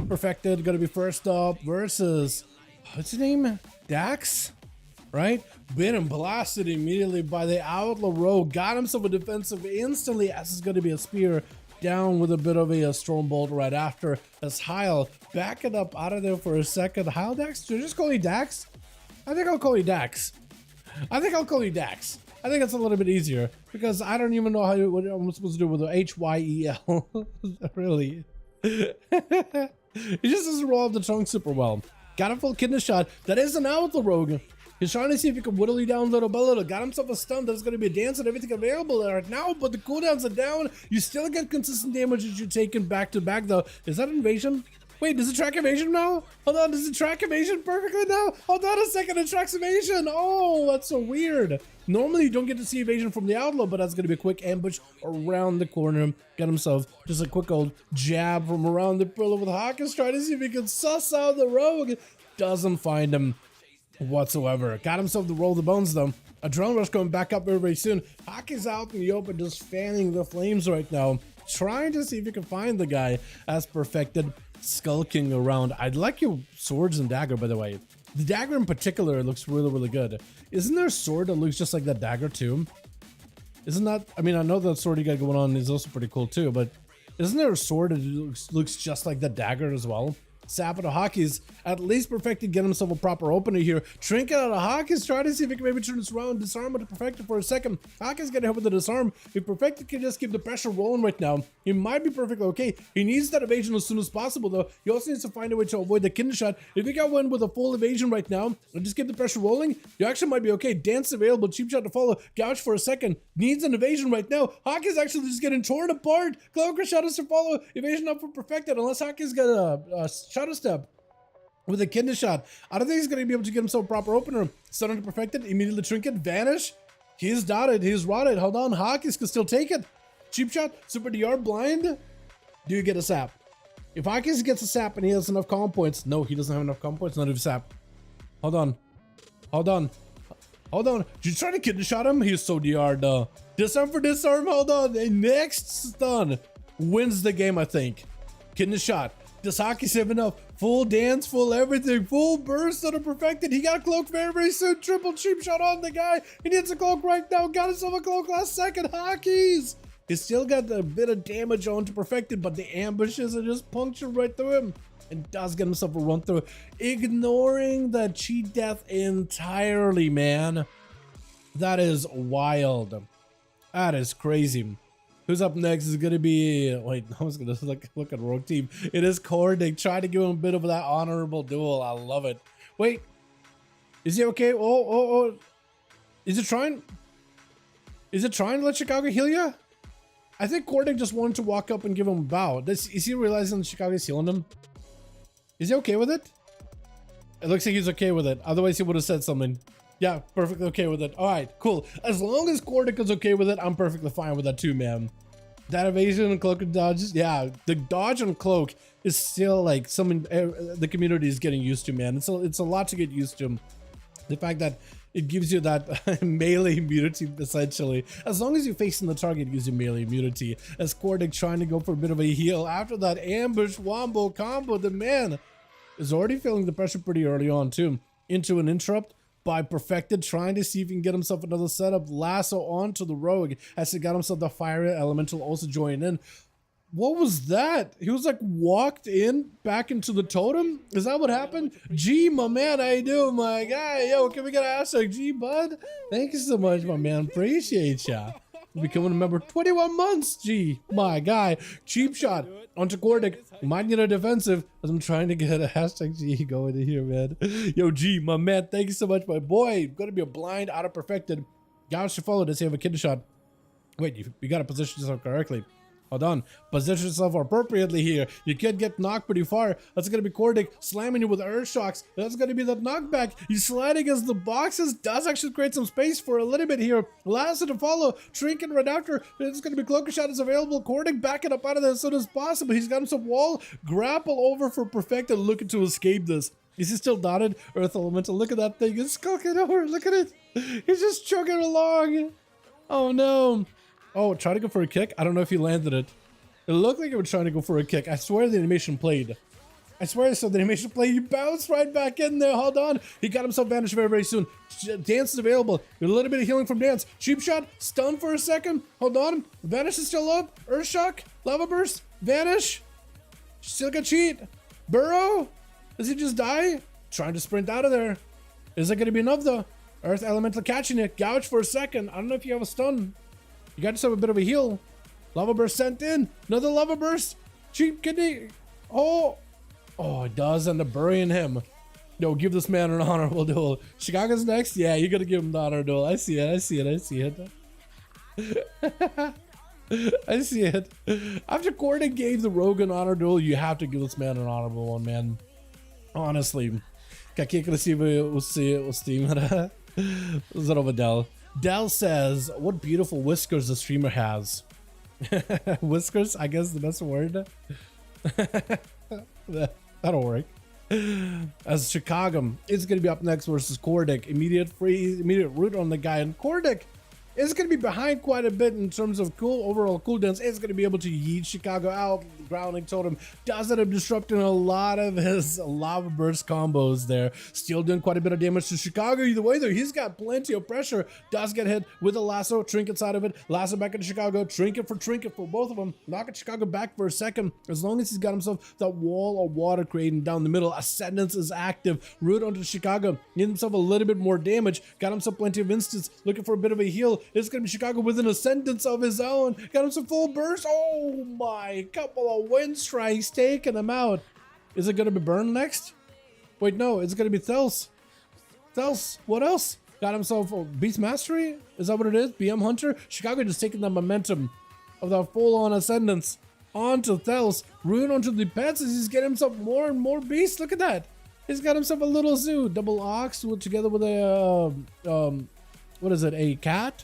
Perfected, gonna be first up versus, what's his name? Dax? Right? Been and blasted immediately by the Outlaw rogue. Got himself a defensive instantly, as it's gonna be a spear. Down with a bit of a storm bolt right after. As Heil back it up out of there for a second. Heil Dax? Should I just call you Dax? I think I'll call you Dax. I think it's a little bit easier because I don't even know what I'm supposed to do with the H-Y-E-L. Really. He just doesn't roll off the tongue super well. Got a full kidney shot. That is an Outlaw rogue. He's trying to see if he can whittle you down little by little. Got himself a stun. There's going to be a dance and everything available right now, but the cooldowns are down. You still get consistent damage that you're taking back to back, though. Is that invasion? Wait, does it track evasion now? Hold on, does it track evasion perfectly now? Hold on a second, it tracks evasion. Oh, that's so weird. Normally, you don't get to see evasion from the Outlaw, but that's going to be a quick ambush around the corner. Got himself just a quick old jab from around the pillar with Hawkins, trying to see if he can suss out the rogue. Doesn't find him whatsoever. Got himself to roll the bones, though. Adrenaline rush coming back up very, very soon. Hawkins out in the open, just fanning the flames right now. Trying to see if you can find the guy as perfected. Skulking around. I'd like your swords and dagger, by the way. The dagger in particular looks really, really good. Isn't there a sword that looks just like that dagger too? Isn't that, I mean, I know that sword you got going on is also pretty cool too, but isn't there a sword that looks just like the dagger as well? Sap out of Hawkins, at least perfected, get himself a proper opener here. Trinket out of Hawkins, try to see if he can maybe turn this around, disarm it to perfected for a second. Hawkins gonna help with the disarm. If perfected can just keep the pressure rolling right now, he might be perfectly okay. He needs that evasion as soon as possible though. He also needs to find a way to avoid the kidney shot. If he got one with a full evasion right now and just keep the pressure rolling, you actually might be okay. Dance available, cheap shot to follow, gouge for a second, needs an evasion right now. Hawkins actually just getting torn apart. Cloaker shot is to follow, evasion up for perfected unless Hawkins got a shadow step with a kidney shot. I don't think he's going to be able to get himself a proper opener. Stun to perfected, immediately trinket, vanish. He's dotted, he's rotted. Hold on, Hawkins can still take it. Cheap shot, super DR, blind. Do you get a sap? If Hawkins gets a sap and he has enough calm points, no, he doesn't have enough calm points, not even sap. Hold on, hold on, hold on. Did you try to kidney shot him? He's so DR'd. Disarm for disarm, hold on. And next stun wins the game, I think. Kidney shot. Does Hawkins have enough? Full dance, full everything, full burst on a perfected. He got a cloak very, very soon. Triple cheap shot on the guy. He needs a cloak right now. Got himself a cloak last second. Hawkins. He's still got a bit of damage on to perfected, but the ambushes are just punctured right through him. And does get himself a run through. Ignoring the cheat death entirely, man. That is wild. That is crazy. Who's up next is going to be, wait, I was going to look at Rogue Team. It is Cordic, trying to give him a bit of that honorable duel. I love it. Wait, is he okay? Oh. Is it trying to let Chicago heal you? I think Cordic just wanted to walk up and give him a bow. Is he realizing that Chicago's healing him? Is he okay with it? It looks like he's okay with it. Otherwise, he would have said something. Yeah, perfectly okay with it. All right, cool. As long as Cordic is okay with it, I'm perfectly fine with that too, man. That evasion and cloak and dodges, yeah, the dodge and cloak is still like something the community is getting used to, man. It's a lot to get used to. The fact that it gives you that melee immunity, essentially. As long as you're facing the target, it gives you melee immunity. As Cordic trying to go for a bit of a heal after that ambush wombo combo, the man is already feeling the pressure pretty early on too. Into an interrupt by perfected, trying to see if he can get himself another setup. Lasso onto the rogue as he got himself the fire elemental also joining in. What was that? He was like walked in back into the totem? Is that what happened? G, my man, how you doing, my guy? Yo, can we get a hashtag G, bud? Thank you so much, my man. Appreciate ya. Becoming a member 21 months, G, my guy. Cheap shot onto Cordic. Might need a defensive as I'm trying to get a hashtag G going in here, man. Yo, G, my man, thank you so much, my boy. Gonna be a blind out of perfected. Gouge to follow. Does he have a kidney shot? Wait, you gotta position yourself correctly. Hold on. Position yourself appropriately here. You could get knocked pretty far. That's going to be Cordic slamming you with Earth Shocks. That's going to be that knockback. You slide against the boxes. Does actually create some space for a little bit here. Last to follow. Trinket right after. It's going to be Cloaker Shot is available. Cordic backing up out of there as soon as possible. He's got himself wall. Grapple over for Perfected, looking to escape this. Is he still dotted? Earth Elemental. Look at that thing. It's skulking over. Look at it. He's just chugging along. Oh no. Oh, try to go for a kick? I don't know if he landed it. It looked like he was trying to go for a kick. I swear the animation played. I swear, so the animation play, you bounce right back in there. Hold on. He got himself banished very, very soon. Dance is available. A little bit of healing from Dance. Cheap shot, stun for a second. Hold on. Vanish is still up. Earth Shock, Lava Burst, Vanish. Still got cheat. Burrow. Does he just die? Trying to sprint out of there. Is it going to be enough though? Earth Elemental catching it. Gouge for a second. I don't know if you have a stun. You got yourself a bit of a heal. Lava Burst sent in. Another Lava Burst. Cheap kidney. Oh, it does end up burying him. No, give this man an honorable duel. Chicago's next? Yeah, you gotta give him the honor duel. I see it. I see it. I see it. After Cordy gave the Rogue an honor duel, you have to give this man an honorable one, man. Honestly. Какие красивые усы. Здорово, Del. Del says, what beautiful whiskers the streamer has. Whiskers, I guess the best word. That'll work. As Chicago is going to be up next versus Cordic. Immediate root on the guy. And Cordic is going to be behind quite a bit in terms of overall cooldowns. It's going to be able to yeet Chicago out. Grounding Totem does end up disrupting a lot of his Lava Burst combos there. Still doing quite a bit of damage to Chicago. Either way, though, he's got plenty of pressure. Does get hit with a lasso. Trinket side of it. Lasso back into Chicago. Trinket for both of them. Knocking Chicago back for a second. As long as he's got himself that wall of water creating down the middle. Ascendance is active. Root onto Chicago. Need himself a little bit more damage. Got himself plenty of instants. Looking for a bit of a heal. It's going to be Chicago with an Ascendance of his own. Got him some full burst. Oh my. Couple of wind strikes taking him out. Is it going to be Burn next? Wait, no. It's going to be Thels. Thels. What else? Got himself a Beast Mastery? Is that what it is? BM Hunter? Chicago just taking the momentum of that full-on Ascendance onto Thels. Rune onto the pets as he's getting himself more and more beasts. Look at that. He's got himself a little zoo. Double Ox together with a, what is it? A cat?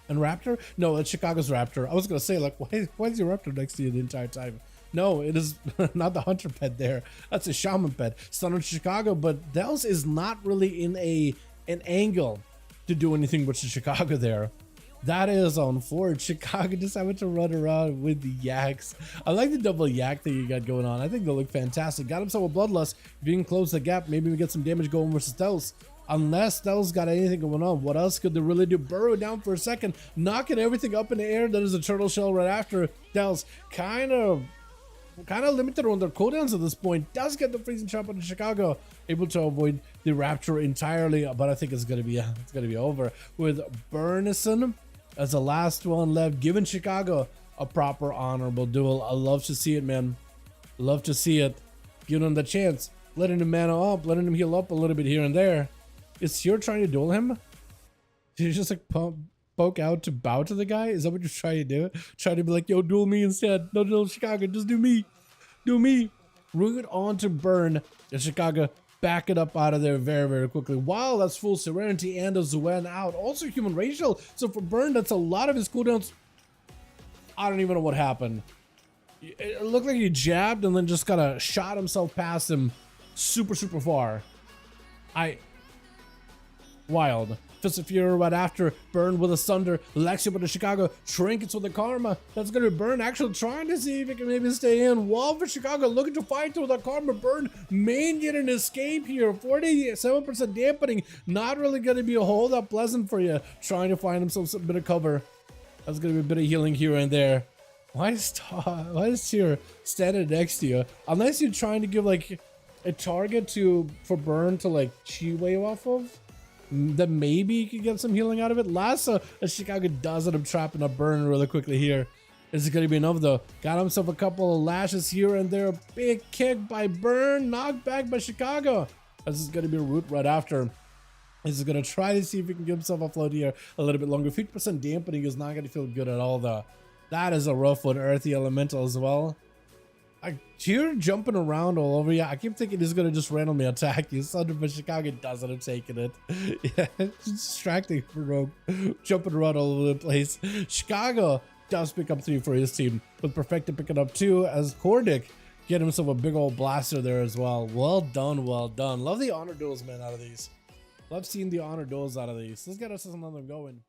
And Raptor? No, it's Chicago's Raptor. I was going to say, like, why is your Raptor next to you the entire time? No, it is not the Hunter pet there. That's a Shaman pet. Stun on Chicago, but Dels is not really in an angle to do anything with Chicago there. That is on Forge. Chicago just having to run around with the yaks. I like the double yak thing you got going on. I think they look fantastic. Got himself a Bloodlust. If you can close the gap, maybe we get some damage going versus Dels. Unless Dels got anything going on, what else could they really do? Burrow down for a second, knocking everything up in the air. That is a turtle shell right after. Dels kind of limited on their cooldowns at this point. Does get the freezing chop into Chicago, able to avoid the Raptor entirely, but I think it's gonna be over with Burnison as the last one left, giving Chicago a proper honorable duel. I love to see it, man. Love to see it. Giving him the chance, letting him mana up, letting him heal up a little bit here and there. Is Seer trying to duel him? Did you just like poke out to bow to the guy? Is that what you're trying to do? Trying to be like, yo, duel me instead. No, duel Chicago, just do me. Do me. Root on to Burn. And Chicago back it up out of there very, very quickly. Wow, that's full Serenity and a Zuen out. Also Human Racial. So for Burn, that's a lot of his cooldowns. I don't even know what happened. It looked like he jabbed and then just kind of shot himself past him super, super far. Wild. Fist of Fury right after. Burn with a Sunder. Lexia with the Chicago. Trinkets with the Karma. That's going to be Burn actually trying to see if he can maybe stay in. Wall for Chicago looking to fight with the Karma. Burn may get an escape here. 47% dampening. Not really going to be a whole lot pleasant for you. Trying to find himself a bit of cover. That's going to be a bit of healing here and there. Why is Tyr standing next to you? Unless you're trying to give like a target for Burn to like chi wave off of. Then maybe you could get some healing out of it. Lasso, as Chicago does end up trapping up Burn really quickly here. Is it going to be enough though? Got himself a couple of lashes here and there. Big kick by Burn, knocked back by Chicago. This is going to be a root right after. This is going to try to see if he can give himself a float here a little bit longer. 50% dampening is not going to feel good at all though. That is a rough one. Earthy Elemental as well. You're jumping around all over you. I keep thinking he's going to just randomly attack you. Thunder, but Chicago doesn't have taken it. Yeah, it's distracting for Rogue. Jumping around all over the place. Chicago does pick up 3 for his team, with Perfecta picking up 2 as Cordic get himself a big old blaster there as well. Well done, well done. Love the honor duels, man, out of these. Love seeing the honor duels out of these. Let's get us another going.